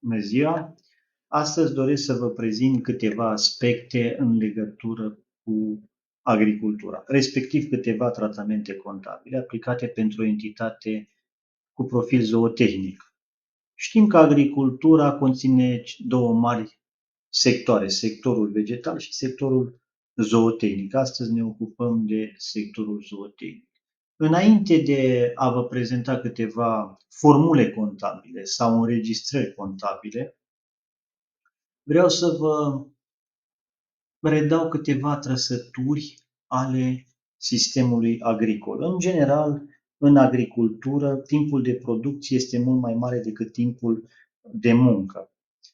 Bună ziua! Astăzi doresc să vă prezint câteva aspecte în legătură cu agricultura, respectiv câteva tratamente contabile aplicate pentru o entitate cu profil zootehnic. Știm că agricultura conține două mari sectoare, sectorul vegetal și sectorul zootehnic. Astăzi ne ocupăm de sectorul zootehnic. Înainte de a vă prezenta câteva formule contabile sau înregistrări contabile, vreau să vă redau câteva trăsături ale sistemului agricol. În general, în agricultură, timpul de producție este mult mai mare decât timpul de muncă.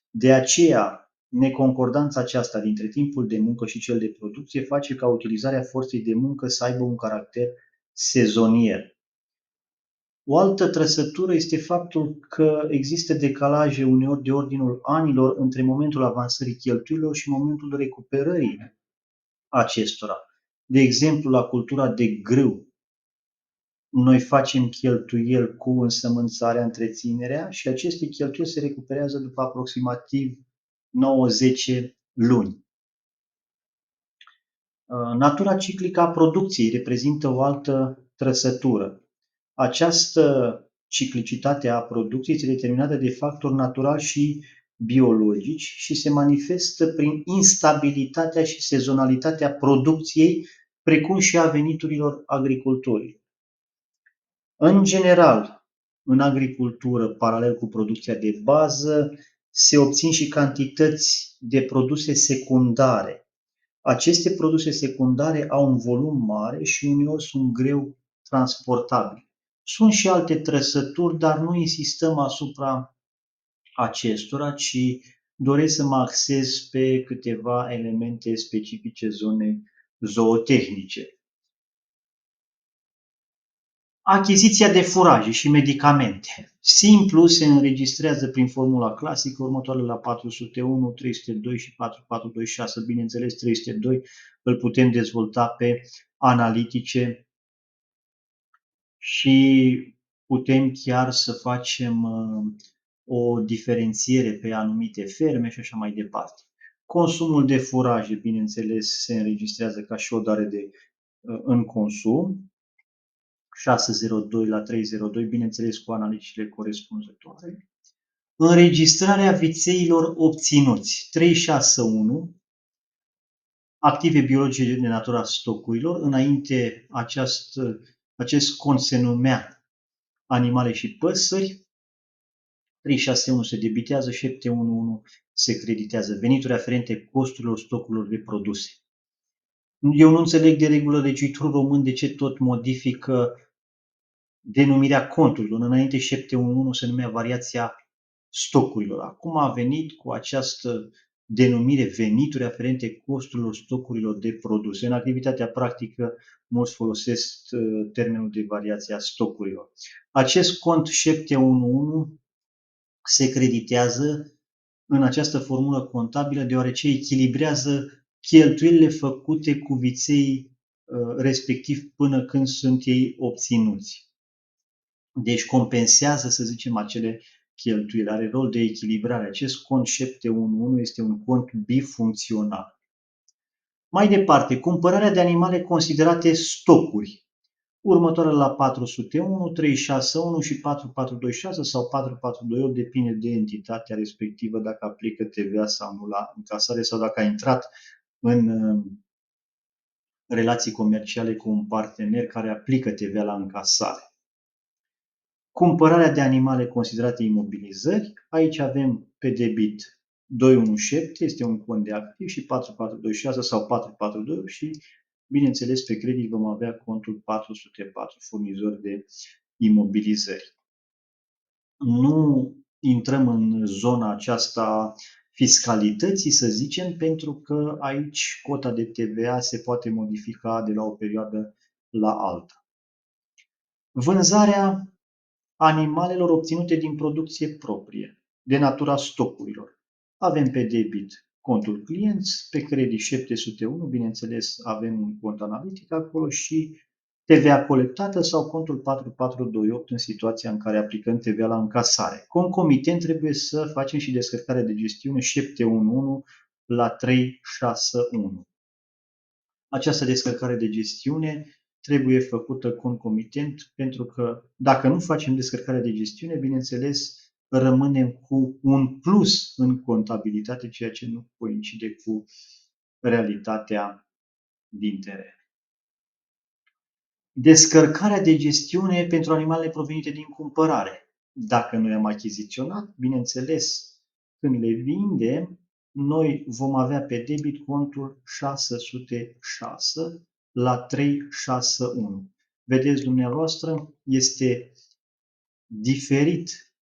De aceea, neconcordanța aceasta dintre timpul de muncă și cel de producție face ca utilizarea forței de muncă să aibă un caracter sezonier. O altă trăsătură este faptul că există decalaje uneori de ordinul anilor între momentul avansării cheltuielilor și momentul recuperării acestora. De exemplu, la cultura de grâu, noi facem cheltuieli cu însămânțarea, întreținerea și aceste cheltuieli se recuperează după aproximativ 9-10 luni. Natura ciclică a producției reprezintă o altă trăsătură. Această ciclicitate a producției este determinată de factori naturali și biologici și se manifestă prin instabilitatea și sezonalitatea producției, precum și a veniturilor agricultorilor. În general, în agricultură, paralel cu producția de bază, se obțin și cantități de produse secundare. Aceste produse secundare au un volum mare și uneori sunt greu transportabile. Sunt și alte trăsături, dar nu insistăm asupra acestora, ci doresc să mă axez pe câteva elemente specifice zonei zootehnice. Achiziția de furaje și medicamente. Simplu se înregistrează prin formula clasică următoarele la 401, 302 și 4426. Bineînțeles, 302 îl putem dezvolta pe analitice și putem chiar să facem o diferențiere pe anumite ferme și așa mai departe. Consumul de furaje, bineînțeles, se înregistrează ca și o dare în consum. 602 la 302, bineînțeles cu analizele corespunzătoare. Înregistrarea vițeilor obținuți. 361, active biologice de natura stocurilor. Înainte acest cont se numea animale și păsări. 361 se debitează, 711 se creditează. Venituri aferente costurilor stocurilor de produse. Eu nu înțeleg de regulă legiuitorul român de ce tot modifică denumirea conturilor. Înainte 711 se numea variația stocurilor. Acum a venit cu această denumire venituri aferente costurilor stocurilor de produse. În activitatea practică, mulți folosesc termenul de variație a stocurilor. Acest cont 711 se creditează în această formulă contabilă deoarece echilibrează cheltuielile făcute cu viței respectiv până când sunt ei obținuți. Deci compensează, să zicem, acele cheltuieli, are rol de echilibrare. Acest cont 711 este un cont bifuncțional. Mai departe, cumpărarea de animale considerate stocuri. Următoarele la 401, 361 și 4426 sau 4428, depinde de entitatea respectivă dacă aplică TVA sau nu la încasare sau dacă a intrat în relații comerciale cu un partener care aplică TVA la încasare. Cumpărarea de animale considerate imobilizări. Aici avem pe debit 217, este un cont de activ, și 4426 sau 4428 și, bineînțeles, pe credit vom avea contul 404, furnizor de imobilizări. Nu intrăm în zona aceasta fiscalității, să zicem, pentru că aici cota de TVA se poate modifica de la o perioadă la alta. Vânzarea animalelor obținute din producție proprie, de natura stocurilor. Avem pe debit contul clienți, pe credit 701, bineînțeles avem un cont analitic acolo și TVA colectată sau contul 4428 în situația în care aplicăm TVA la încasare. Concomitent trebuie să facem și descărcarea de gestiune 711 la 361. Această descărcare de gestiune trebuie făcută concomitent pentru că dacă nu facem descărcarea de gestiune, bineînțeles, rămânem cu un plus în contabilitate, ceea ce nu coincide cu realitatea din teren. Descărcarea de gestiune pentru animalele provenite din cumpărare. Dacă noi am achiziționat, bineînțeles, când le vindem, noi vom avea pe debit contul 606 la 361. Vedeți dumneavoastră, este diferit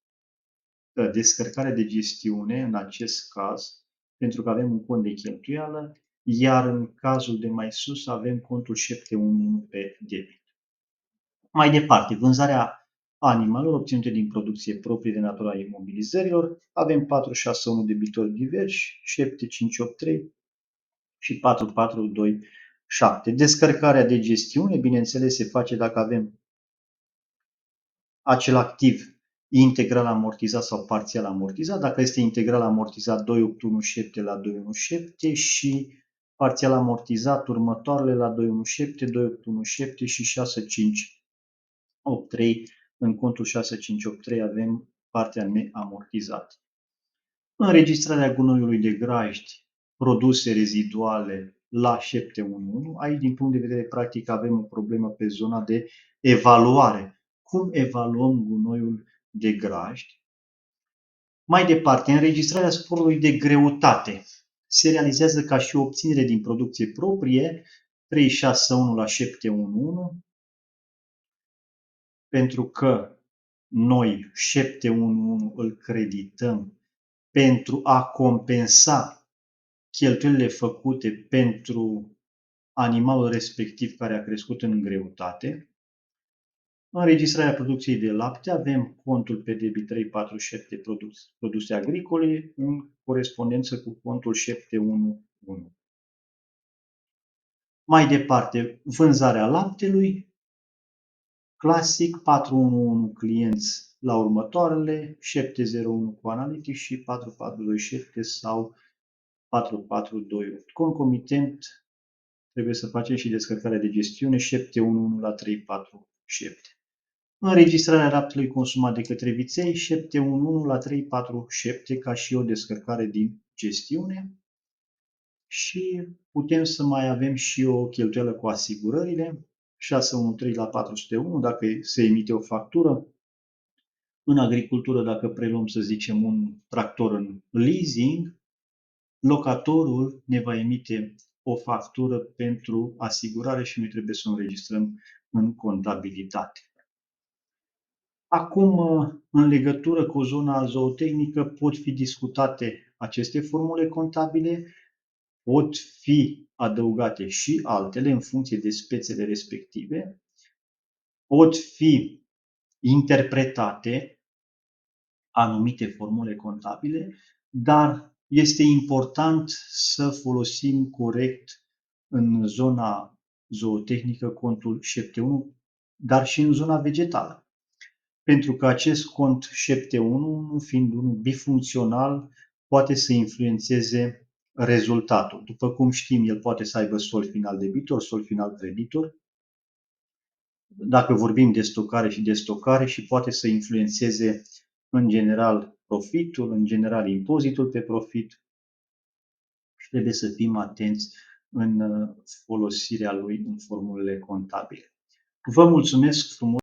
descărcarea de gestiune în acest caz, pentru că avem un cont de cheltuială, iar în cazul de mai sus avem contul 711 pe debit. Mai departe, vânzarea animalelor obținute din producție proprie de natura imobilizărilor. Avem 461 debitori diversi, 7583 și 4427. Descărcarea de gestiune, bineînțeles, se face dacă avem acel activ integral amortizat sau parțial amortizat. Dacă este integral amortizat, 2817 la 217 și parțial amortizat următoarele la 217, 2817 și 6583. În contul 6583 avem partea neamortizată. Înregistrarea gunoiului de grajdi, produse reziduale la 711. Aici, din punct de vedere practic, avem o problemă pe zona de evaluare. Cum evaluăm gunoiul de grajdi? Mai departe, înregistrarea sporului de greutate se realizează ca și o obținere din producție proprie, 361 la 711, pentru că noi 711 îl credităm pentru a compensa cheltuielile făcute pentru animalul respectiv care a crescut în greutate. Înregistrarea producției de lapte, avem contul pe debit 347 produse agricole în corespondență cu contul 711. Mai departe, vânzarea laptelui, clasic, 411 clienți la următoarele, 701 cu analitic și 4427 sau 4428. Concomitent, trebuie să facem și descărcarea de gestiune 711 la 347. Înregistrarea laptelui consumat de către viței 711 la 347 ca și o descărcare din gestiune. Și putem să mai avem și o cheltuială cu asigurările 613 la 401 dacă se emite o factură. În agricultură, dacă preluăm, să zicem, un tractor în leasing, locatorul ne va emite o factură pentru asigurare și noi trebuie să o înregistrăm în contabilitate. Acum, în legătură cu zona zootehnică, pot fi discutate aceste formule contabile, pot fi adăugate și altele în funcție de spețele respective, pot fi interpretate anumite formule contabile, dar este important să folosim corect în zona zootehnică contul 7.1, dar și în zona vegetală. Pentru că acest cont 7.1, fiind unul bifuncțional, poate să influențeze rezultatul. După cum știm, el poate să aibă sol final debitor, sol final creditor, dacă vorbim de stocare și destocare, și poate să influențeze în general profitul, în general impozitul pe profit, și trebuie să fim atenți în folosirea lui în formulele contabile. Vă mulțumesc frumos!